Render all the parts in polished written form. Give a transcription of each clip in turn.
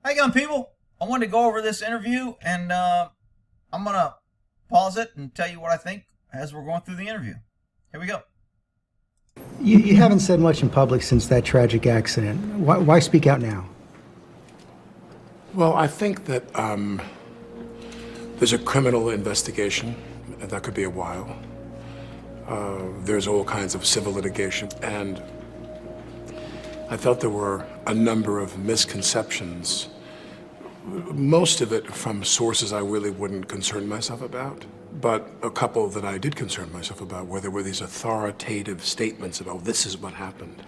How you going, people? I wanted to go over this interview, and I'm going to pause it and tell you what I think as we're going through the interview. Here we go. You haven't said much in public since that tragic accident. Why speak out now? Well, I think that there's a criminal investigation, and that could be a while. There's all kinds of civil litigation, and I felt there were a number of misconceptions, most of it from sources I really wouldn't concern myself about, but a couple that I did concern myself about, where there were these authoritative statements about this is what happened.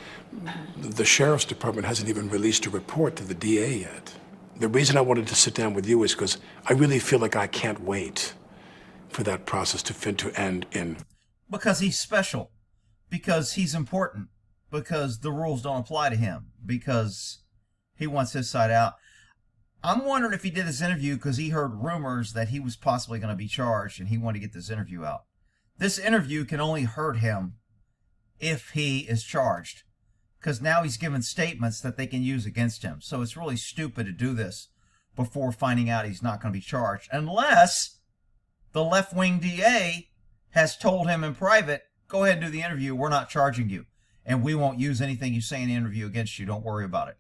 The sheriff's department hasn't even released a report to the DA yet. The reason I wanted to sit down with you is because I really feel like I can't wait for that process to end in. Because he's special. Because he's important. Because the rules don't apply to him. Because he wants his side out. I'm wondering if he did this interview because he heard rumors that he was possibly going to be charged and he wanted to get this interview out. This interview can only hurt him if he is charged. Because now he's given statements that they can use against him. So it's really stupid to do this before finding out he's not going to be charged. Unless the left-wing DA has told him in private, go ahead and do the interview, we're not charging you. And we won't use anything you say in the interview against you, don't worry about it.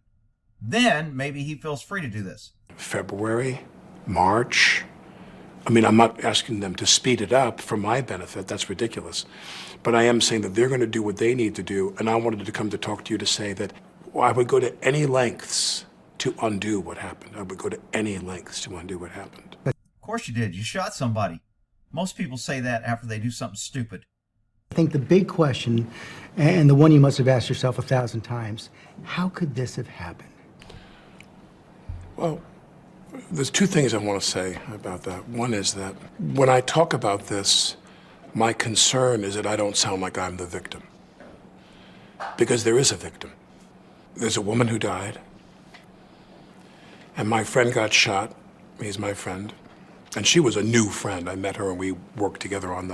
Then maybe he feels free to do this. February, March. I mean, I'm not asking them to speed it up for my benefit. That's ridiculous. But I am saying that they're going to do what they need to do. And I wanted to come to talk to you to say that I would go to any lengths to undo what happened. I would go to any lengths to undo what happened. Of course you did. You shot somebody. Most people say that after they do something stupid. I think the big question, and the one you must have asked yourself 1,000 times, how could this have happened? Well, there's two things I want to say about that. One is that when I talk about this, my concern is that I don't sound like I'm the victim. Because there is a victim. There's a woman who died, and my friend got shot. He's my friend. And she was a new friend. I met her and we worked together on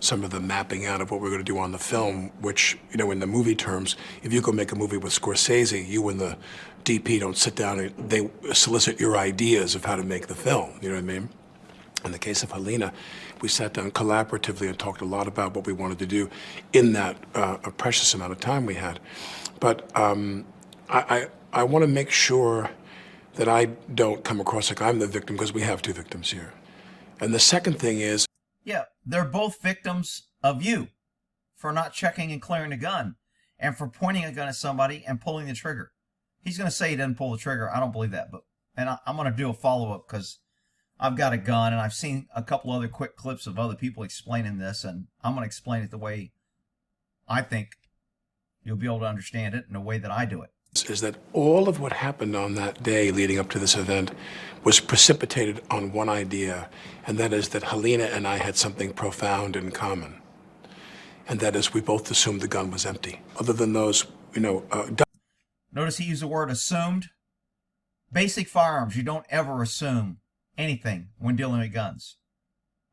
some of the mapping out of what we're going to do on the film, which, you know, in the movie terms, if you go make a movie with Scorsese, you and the DP don't sit down and they solicit your ideas of how to make the film, you know what I mean? In the case of Helena, we sat down collaboratively and talked a lot about what we wanted to do in that a precious amount of time we had. But I want to make sure that I don't come across like I'm the victim, because we have two victims here. And the second thing is, yeah, they're both victims of you for not checking and clearing the gun and for pointing a gun at somebody and pulling the trigger. He's going to say he didn't pull the trigger. I don't believe that. And I'm going to do a follow-up because I've got a gun and I've seen a couple other quick clips of other people explaining this, and I'm going to explain it the way I think you'll be able to understand it in the way that I do it. Is that all of what happened on that day leading up to this event was precipitated on one idea, and that is that Helena and I had something profound in common. And that is we both assumed the gun was empty. Other than those, you know... Notice he used the word assumed. Basic firearms, you don't ever assume anything when dealing with guns.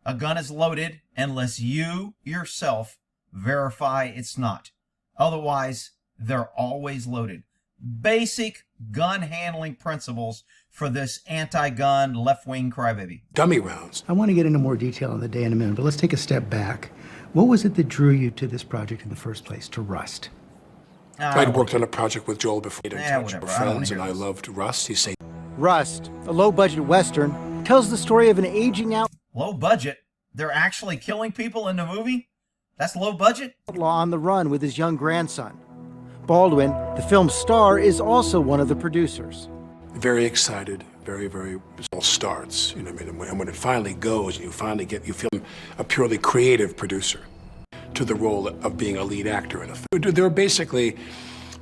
A gun is loaded unless you yourself verify it's not. Otherwise, they're always loaded. Basic gun handling principles for this anti-gun left-wing crybaby. Dummy rounds. I want to get into more detail on the day in a minute, but let's take a step back. What was it that drew you to this project in the first place, to Rust? I'd worked on a project with Joel before. Whatever. We're friends, and I loved Rust. He's saying Rust, a low-budget Western, tells the story of an aging Low budget? They're actually killing people in the movie? That's low budget? outlaw on the run with his young grandson. Baldwin, the film's star, is also one of the producers. very excited, very, it all starts, you know what I mean? And when it finally goes, you feel a purely creative producer to the role of being a lead actor in a film. There are basically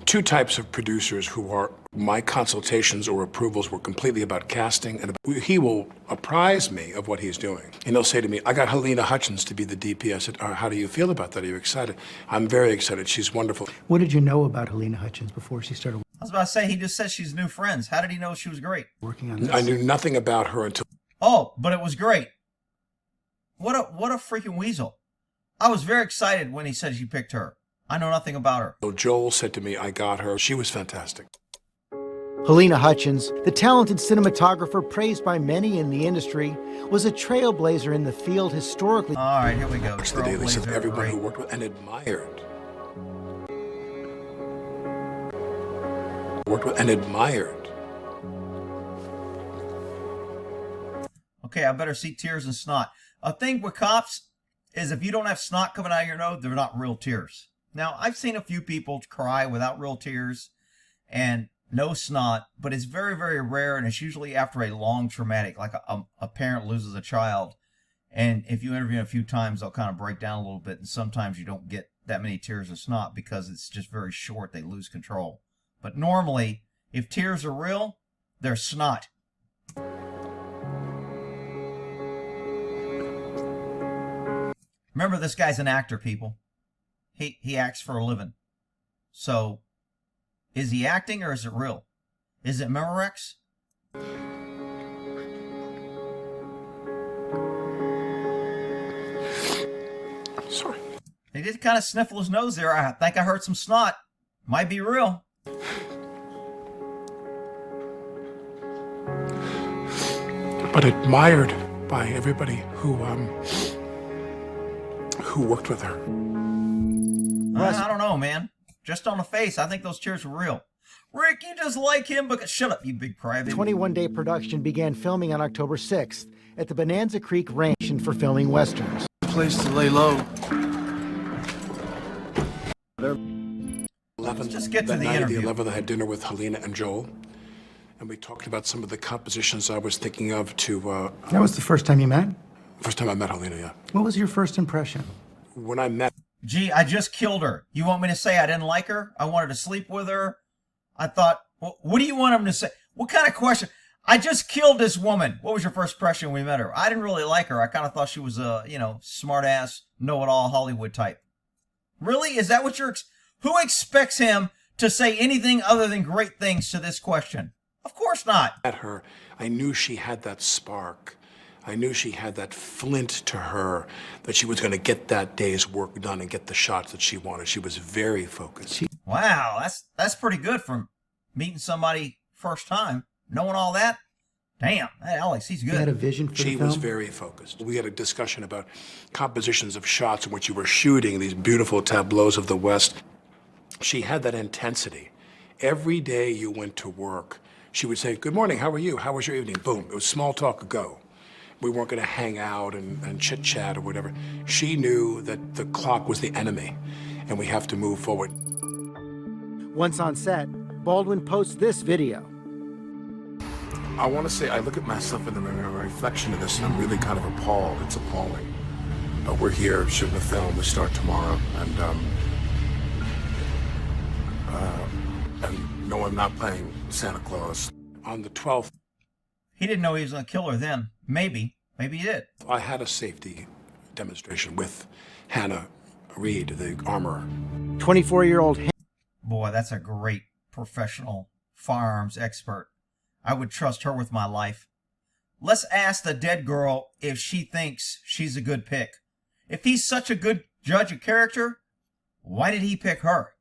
two types of producers who are, my consultations or approvals were completely about casting, and he will apprise me of what he's doing. And he'll say to me, I got Helena Hutchins to be the DP. I said, how do you feel about that? Are you excited? I'm very excited. She's wonderful. What did you know about Helena Hutchins before she started I was about to say, he just said she's new friends. How did he know she was great? working on this? I knew nothing about her until... Oh, but it was great. What a freaking weasel. I was very excited when he said she picked her. I know nothing about her. Joel said to me, I got her. She was fantastic. Helena Hutchins, the talented cinematographer praised by many in the industry, was a trailblazer in the field historically. All right, here we go. The dailies of Trailblazer, everyone great. who worked with and admired. Worked with and admired. Okay, I better see tears and snot. A thing with cops is if you don't have snot coming out of your nose, they're not real tears. Now, I've seen a few people cry without real tears and no snot, but it's very, very rare, and it's usually after a long traumatic, like a parent loses a child. And if you interview a few times, they'll kind of break down a little bit, and sometimes you don't get that many tears of snot because it's just very short. They lose control. But normally, if tears are real, they're snot. Remember, this guy's an actor, people. He acts for a living. So, is he acting or is it real? Is it Memorex? Sorry. He did kind of sniffle his nose there. I think I heard some snot. Might be real. But admired by everybody who worked with her. I don't know, man. Just on the face, I think those tears were real. Rick, you just like him, but shut up, you big crybaby. 21-day production began filming on October 6th at the Bonanza Creek Ranch for filming westerns. Place to lay low. Let's just get to the night interview. Of the 11th, I had dinner with Helena and Joel, and we talked about some of the compositions I was thinking of to. That was the first time you met? First time I met Helena, yeah. What was your first impression? When I met. Gee, I just killed her. You want me to say I didn't like her? I wanted to sleep with her? I thought, what do you want him to say? What kind of question? I just killed this woman. What was your first impression when we met her? I didn't really like her. I kind of thought she was a, smart-ass, know-it-all Hollywood type. Really? Is that what you're... Who expects him to say anything other than great things to this question? Of course not. At her, I knew she had that spark. I knew she had that flint to her, that she was going to get that day's work done and get the shots that she wanted. She was very focused. Wow, that's pretty good from meeting somebody first time. Knowing all that? Damn, hey, Alex, he's good. You had a vision for the film? She was very focused. We had a discussion about compositions of shots in which you were shooting these beautiful tableaus of the West. She had that intensity. Every day you went to work, she would say, "Good morning, how are you? How was your evening?" Boom, it was small talk, go. We weren't going to hang out and chit-chat or whatever. She knew that the clock was the enemy, and we have to move forward. Once on set, Baldwin posts this video. I want to say I look at myself in the mirror, a reflection of this, and I'm really kind of appalled. It's appalling. But we're here shooting a film. We start tomorrow, and no, I'm not playing Santa Claus. On the 12th, He didn't know he was going to kill her then. Maybe he did. I had a safety demonstration with Hannah Reed, the armorer. 24-year-old Boy, that's a great professional firearms expert. I would trust her with my life. Let's ask the dead girl if she thinks she's a good pick. If he's such a good judge of character, why did he pick her?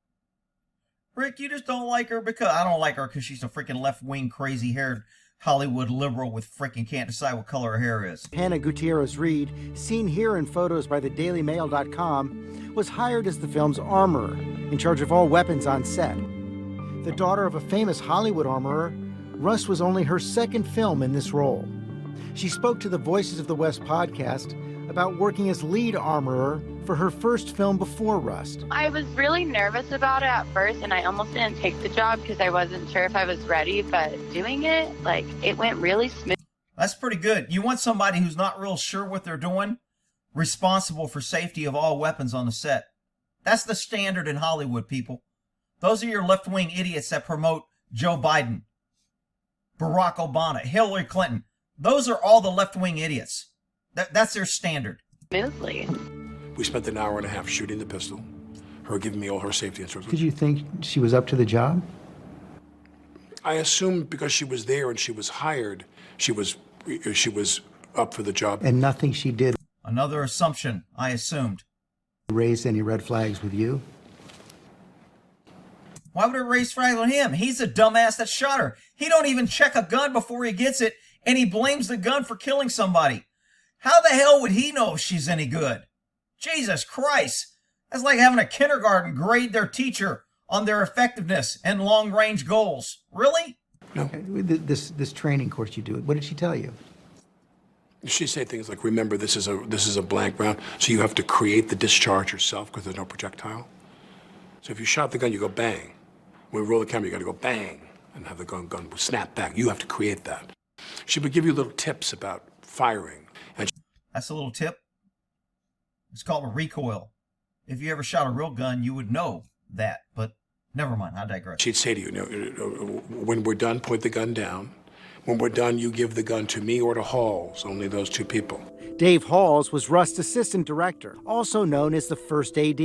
Rick, you just don't like her because... I don't like her because she's a freaking left-wing, crazy-haired Hollywood liberal with freaking can't decide what color her hair is. Hannah Gutierrez Reed, seen here in photos by the DailyMail.com, was hired as the film's armorer, in charge of all weapons on set. The daughter of a famous Hollywood armorer, Rust was only her second film in this role. She spoke to the Voices of the West podcast about working as lead armorer for her first film before Rust. I was really nervous about it at first, and I almost didn't take the job because I wasn't sure if I was ready, but doing it, it went really smooth. That's pretty good. You want somebody who's not real sure what they're doing, responsible for safety of all weapons on the set. That's the standard in Hollywood, people. Those are your left-wing idiots that promote Joe Biden, Barack Obama, Hillary Clinton. Those are all the left-wing idiots. That's their standard. Smoothly. We spent an hour and a half shooting the pistol, her giving me all her safety instructions. Did you think she was up to the job? I assumed because she was there and she was hired, she was up for the job. And nothing she did Another assumption, I assumed. raised any red flags with you? Why would it raise flag on him? He's the dumbass that shot her. He don't even check a gun before he gets it, and he blames the gun for killing somebody. How the hell would he know if she's any good? Jesus Christ. That's like having a kindergarten grade their teacher on their effectiveness and long-range goals. Really? No. This training course you do, what did she tell you? She say things like, remember, this is a blank round, so you have to create the discharge yourself because there's no projectile. So if you shot the gun, you go bang. When we roll the camera, you got to go bang and have the gun snap back. You have to create that. She would give you little tips about firing. And that's a little tip. It's called a recoil. If you ever shot a real gun, you would know that. But never mind, I digress. She'd say to you, when we're done, point the gun down. When we're done, you give the gun to me or to Halls, only those two people. Dave Halls was Rust's assistant director, also known as the first AD.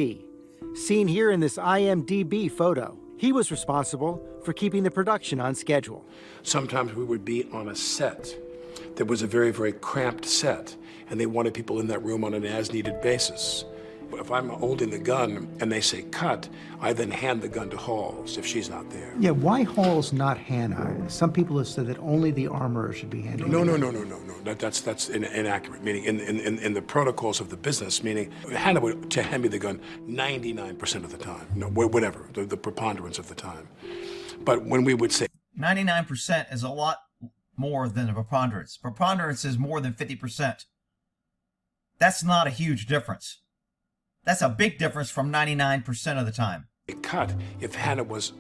Seen here in this IMDb photo, he was responsible for keeping the production on schedule. Sometimes we would be on a set that was a very, very cramped set, and they wanted people in that room on an as-needed basis. If I'm holding the gun and they say cut, I then hand the gun to Halls if she's not there. Yeah, why Halls, not Hannah? Some people have said that only the armorer should be handling it. No. That's inaccurate. Meaning in the protocols of the business, meaning Hannah would to hand me the gun 99% of the time. No, whatever, the preponderance of the time. But when we would say 99% is a lot more than a preponderance. Preponderance is more than 50%. That's not a huge difference. That's a big difference from 99% of the time. Cut, if Hannah was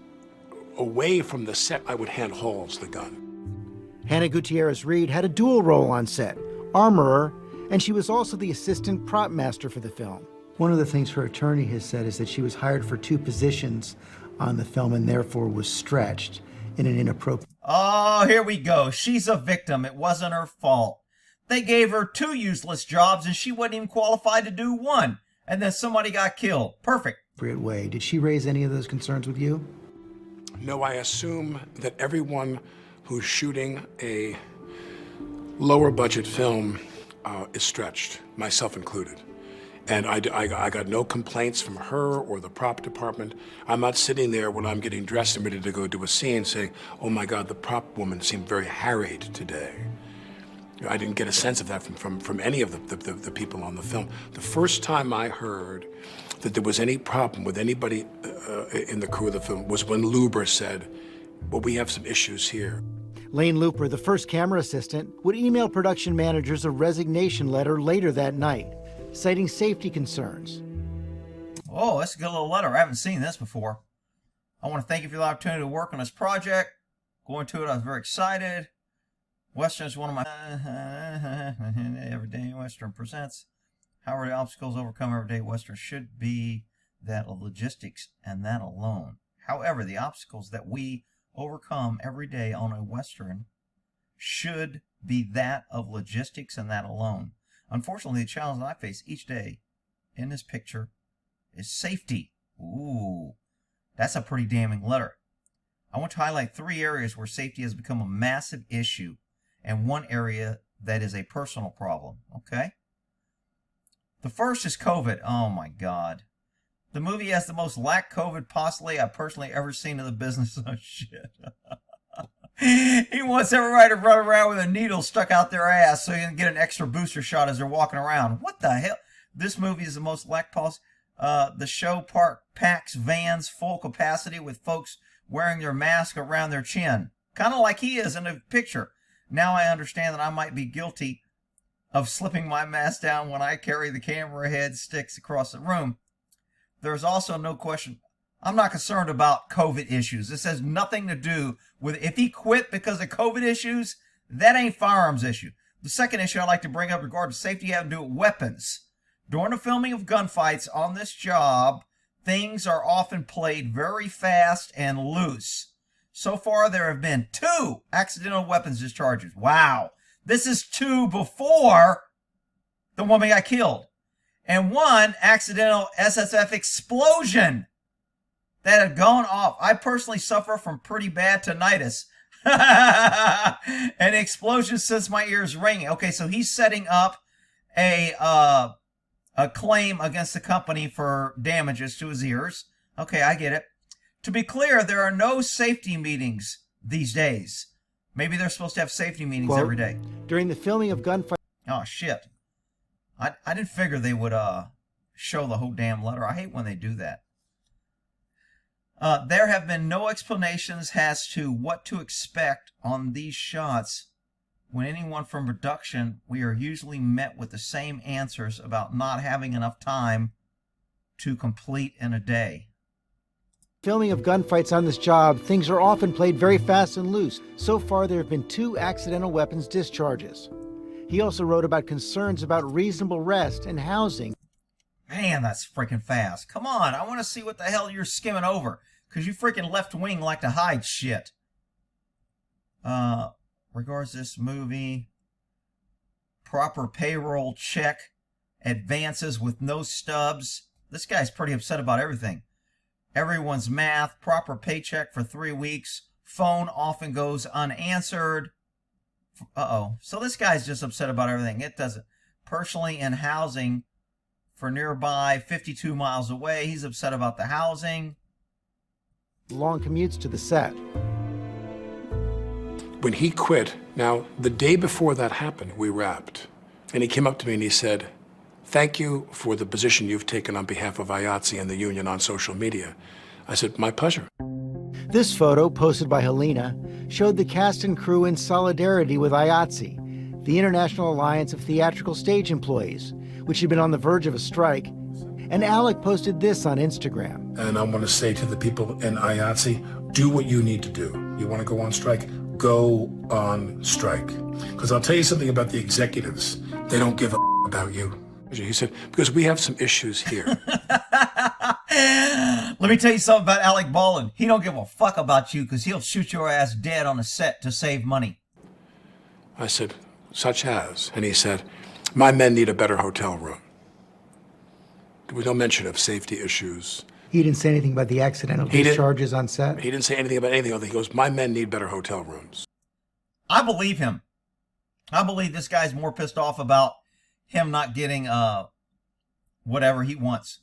away from the set, I would hand Halls the gun. Hannah Gutierrez-Reed had a dual role on set, armorer, and she was also the assistant prop master for the film. One of the things her attorney has said is that she was hired for 2 positions on the film and therefore was stretched in an inappropriate... Oh, here we go. She's a victim. It wasn't her fault. They gave her 2 useless jobs and she wasn't even qualified to do one. And then somebody got killed. Perfect. way. Did she raise any of those concerns with you? No, I assume that everyone who's shooting a lower budget film is stretched, myself included. And I got no complaints from her or the prop department. I'm not sitting there when I'm getting dressed and ready to go do a scene saying, oh my God, the prop woman seemed very harried today. I didn't get a sense of that from any of the people on the film. The first time I heard that there was any problem with anybody in the crew of the film was when Luber said, well, we have some issues here. Lane Looper, the first camera assistant, would email production managers a resignation letter later that night, citing safety concerns. Oh, that's a good little letter. I haven't seen this before. I want to thank you for the opportunity to work on this project. Going to it, I was very excited. Western is one of my Everyday Western presents. However, the obstacles overcome everyday Western should be that of logistics and that alone. However, the obstacles that we overcome every day on a Western should be that of logistics and that alone. Unfortunately, the challenge that I face each day in this picture is safety. Ooh, that's a pretty damning letter. I want to highlight 3 areas where safety has become a massive issue and 1 area that is a personal problem, okay? The first is COVID. Oh my God. The movie has the most lack COVID possibly I've personally ever seen in the business. Oh shit. He wants everybody to run around with a needle stuck out their ass so you can get an extra booster shot as they're walking around. What the hell? This movie is the most lack policy. The show park packs vans full capacity with folks wearing their mask around their chin. Kind of like he is in the picture. Now I understand that I might be guilty of slipping my mask down when I carry the camera head sticks across the room. There's also no question. I'm not concerned about COVID issues. This has nothing to do with if he quit because of COVID issues, that ain't firearms issue. The second issue I'd like to bring up regarding safety has to do with weapons. During the filming of gunfights on this job, things are often played very fast and loose. So far, there have been 2 accidental weapons discharges. Wow. This is 2 before the woman got killed. And 1 accidental SSF explosion that had gone off. I personally suffer from pretty bad tinnitus. An explosion sends my ears ringing. Okay, so he's setting up a claim against the company for damages to his ears. Okay, I get it. To be clear, there are no safety meetings these days. Maybe they're supposed to have safety meetings Quote, every day. during the filming of gunfight. Oh, shit. I didn't figure they would show the whole damn letter. I hate when they do that. There have been no explanations as to what to expect on these shots. When anyone from production, we are usually met with the same answers about not having enough time to complete in a day. Filming of gunfights on this job, things are often played very fast and loose. So far, there have been 2 accidental weapons discharges. He also wrote about concerns about reasonable rest and housing. Man, that's freaking fast. Come on, I want to see what the hell you're skimming over, because you freaking left wing like to hide shit. Regards this movie, proper payroll check, advances with no stubs. This guy's pretty upset about everything. Everyone's math, proper paycheck for 3 weeks, phone often goes unanswered. Uh-oh. So this guy's just upset about everything. It doesn't. Personally, in housing for nearby 52 miles away, he's upset about the housing. Long commutes to the set. When he quit, now, the day before that happened, we wrapped. And he came up to me and he said, "Thank you for the position you've taken on behalf of IATSE and the union on social media." I said, "My pleasure." This photo, posted by Helena, showed the cast and crew in solidarity with IATSE, the International Alliance of Theatrical Stage Employees, which had been on the verge of a strike. And Alec posted this on Instagram. And I want to say to the people in IATSE, do what you need to do. You want to go on strike? Go on strike. Because I'll tell you something about the executives. They don't give a about you. He said, because we have some issues here. Let me tell you something about Alec Baldwin. He don't give a fuck about you because he'll shoot your ass dead on a set to save money. I said, such as? And he said, my men need a better hotel room. There was no mention of safety issues. He didn't say anything about the accidental discharges on set? He didn't say anything about anything else. He goes, my men need better hotel rooms. I believe him. I believe this guy's more pissed off about him not getting whatever he wants.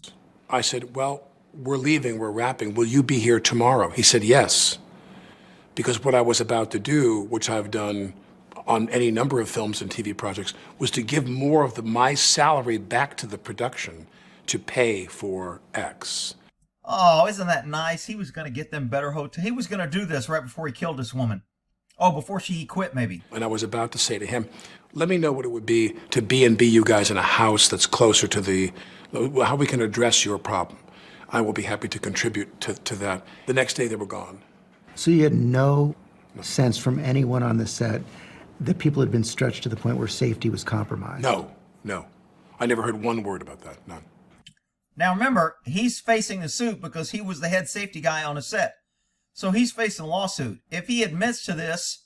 I said, well, we're leaving, we're wrapping. Will you be here tomorrow? He said, yes. Because what I was about to do, which I've done on any number of films and TV projects, was to give more of my salary back to the production to pay for X. Oh, isn't that nice? He was going to get them better hotel. He was going to do this right before he killed this woman. Oh, before she quit, maybe. And I was about to say to him, let me know what it would be to B&B you guys in a house that's closer to how we can address your problem. I will be happy to contribute to that. The next day, they were gone. So you had no sense from anyone on the set that people had been stretched to the point where safety was compromised? No. I never heard one word about that, none. Now remember, he's facing the suit because he was the head safety guy on the set. So he's facing a lawsuit. If he admits to this,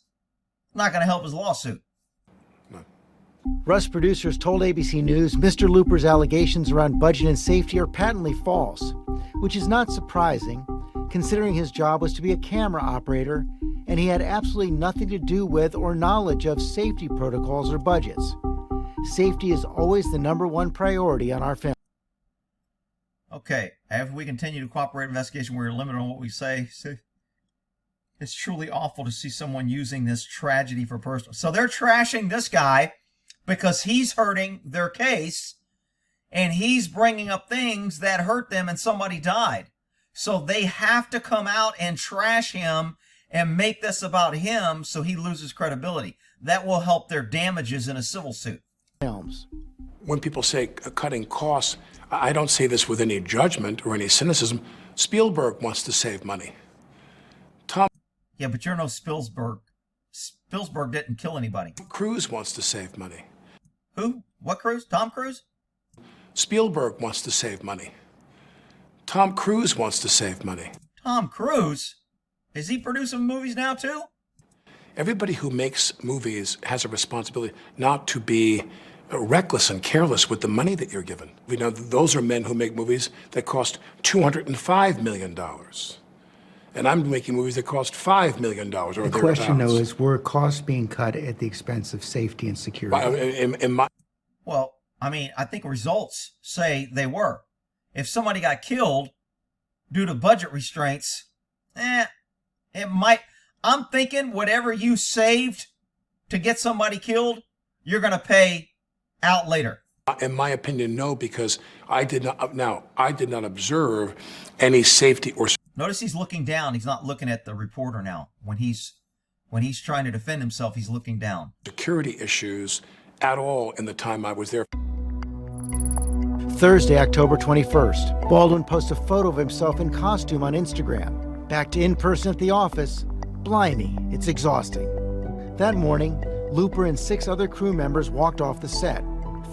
it's not going to help his lawsuit. No. Rust producers told ABC News Mr. Looper's allegations around budget and safety are patently false, which is not surprising, considering his job was to be a camera operator, and he had absolutely nothing to do with or knowledge of safety protocols or budgets. Safety is always the #1 priority on our film. Okay, after we continue to cooperate investigation, we're limited on what we say. It's truly awful to see someone using this tragedy for personal. So they're trashing this guy because he's hurting their case, and he's bringing up things that hurt them, and somebody died. So they have to come out and trash him and make this about him so he loses credibility. That will help their damages in a civil suit. Films. When people say cutting costs, I don't say this with any judgment or any cynicism. Spielberg wants to save money. Yeah, but you're no Spielberg. Spielberg didn't kill anybody. Cruise wants to save money. Who? What Cruise? Tom Cruise? Spielberg wants to save money. Tom Cruise wants to save money. Tom Cruise? Is he producing movies now too? Everybody who makes movies has a responsibility not to be reckless and careless with the money that you're given. You know, those are men who make movies that cost $205 million. And I'm making movies that cost $5 million or thereabouts. The question, though, is were costs being cut at the expense of safety and security? Well, I mean, I think results say they were. If somebody got killed due to budget restraints, It might. I'm thinking whatever you saved to get somebody killed, you're going to pay out later. In my opinion, no, because I did not observe any safety or. Notice he's looking down. He's not looking at the reporter now. When he's trying to defend himself, he's looking down. Security issues at all in the time I was there. Thursday, October 21st, Baldwin posts a photo of himself in costume on Instagram. Back to in person at the office. Blimey, it's exhausting. That morning, Looper and 6 other crew members walked off the set.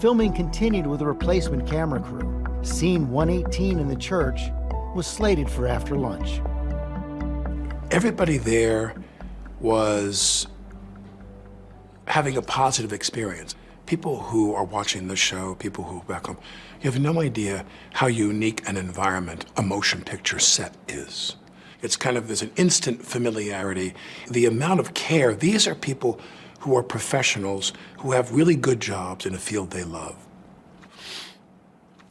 Filming continued with a replacement camera crew. Scene 118 in the church was slated for after lunch. Everybody there was having a positive experience. People who are watching the show, people who are back home, you have no idea how unique an environment a motion picture set is. It's kind of, there's an instant familiarity. The amount of care, these are people who are professionals, who have really good jobs in a field they love.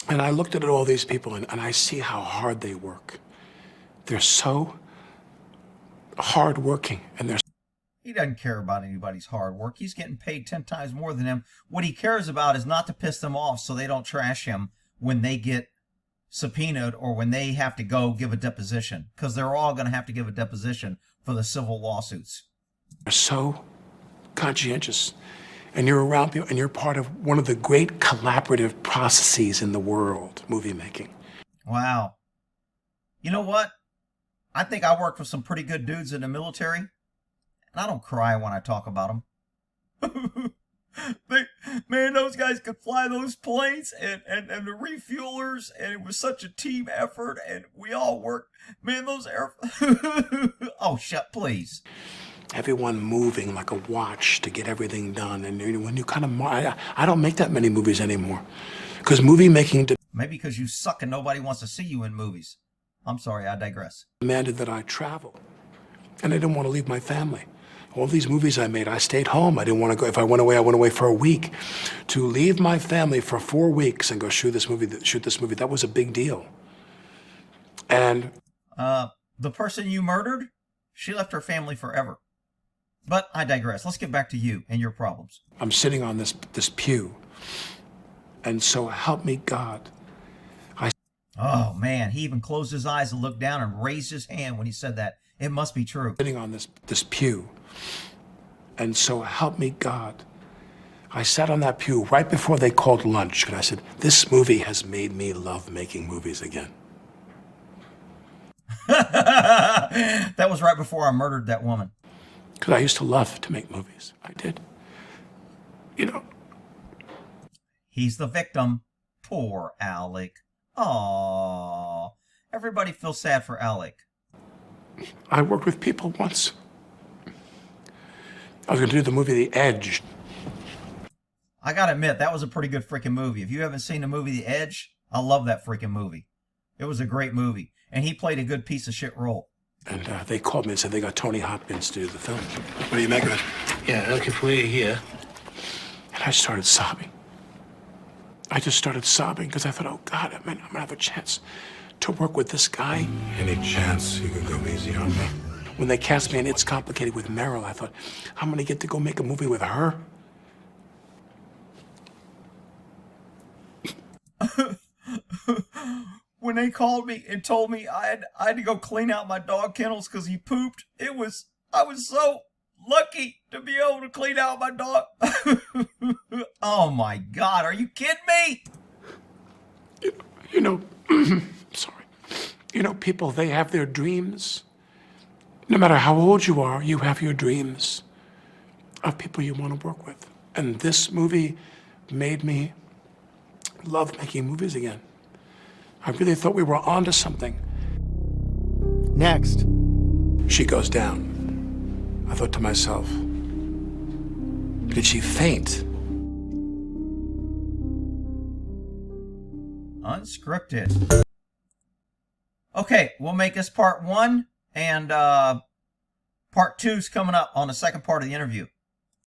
And I looked at all these people and I see how hard they work. They're so hardworking and they're. He doesn't care about anybody's hard work. He's getting paid 10 times more than them. What he cares about is not to piss them off so they don't trash him when they get subpoenaed or when they have to go give a deposition, because they're all going to have to give a deposition for the civil lawsuits. They're so conscientious, and you're around people, and you're part of one of the great collaborative processes in the world, movie making. Wow. You know what? I think I worked with some pretty good dudes in the military, and I don't cry when I talk about them. Man, those guys could fly those planes and the refuelers, and it was such a team effort, and we all worked. Man, those air... Oh, shut, please. Everyone moving like a watch to get everything done. And when you kind of... I don't make that many movies anymore. Because movie making... Maybe because you suck and nobody wants to see you in movies. I'm sorry, I digress. Demanded that I travel. And I didn't want to leave my family. All these movies I made, I stayed home. I didn't want to go. If I went away, I went away for a week. To leave my family for 4 weeks and go shoot this movie, that was a big deal. And... the person you murdered, she left her family forever. But I digress. Let's get back to you and your problems. I'm sitting on this pew. And so help me God. Oh, man. He even closed his eyes and looked down and raised his hand when he said that. It must be true. Sitting on this pew. And so help me God. I sat on that pew right before they called lunch, and I said, this movie has made me love making movies again. That was right before I murdered that woman. Because I used to love to make movies. I did. You know. He's the victim. Poor Alec. Aww. Everybody feels sad for Alec. I worked with people once. I was going to do the movie The Edge. I gotta admit, that was a pretty good freaking movie. If you haven't seen the movie The Edge, I love that freaking movie. It was a great movie. And he played a good piece of shit role. And they called me and said they got Tony Hopkins to do the film. What do you make of it? Yeah, looking for you here. And I started sobbing. I just started sobbing because I thought, oh, God, I'm going to have a chance to work with this guy. Any chance you can go easy on me? When they cast me in It's Complicated with Meryl, I thought, I'm going to get to go make a movie with her. When they called me and told me I had to go clean out my dog kennels because he pooped, I was so lucky to be able to clean out my dog. Oh my God, are you kidding me? You know, sorry. You know, people, they have their dreams. No matter how old you are, you have your dreams of people you want to work with. And this movie made me love making movies again. I really thought we were onto something. Next. She goes down. I thought to myself, did she faint? Unscripted. Okay, we'll make this part 1, and part 2's coming up on the second part of the interview.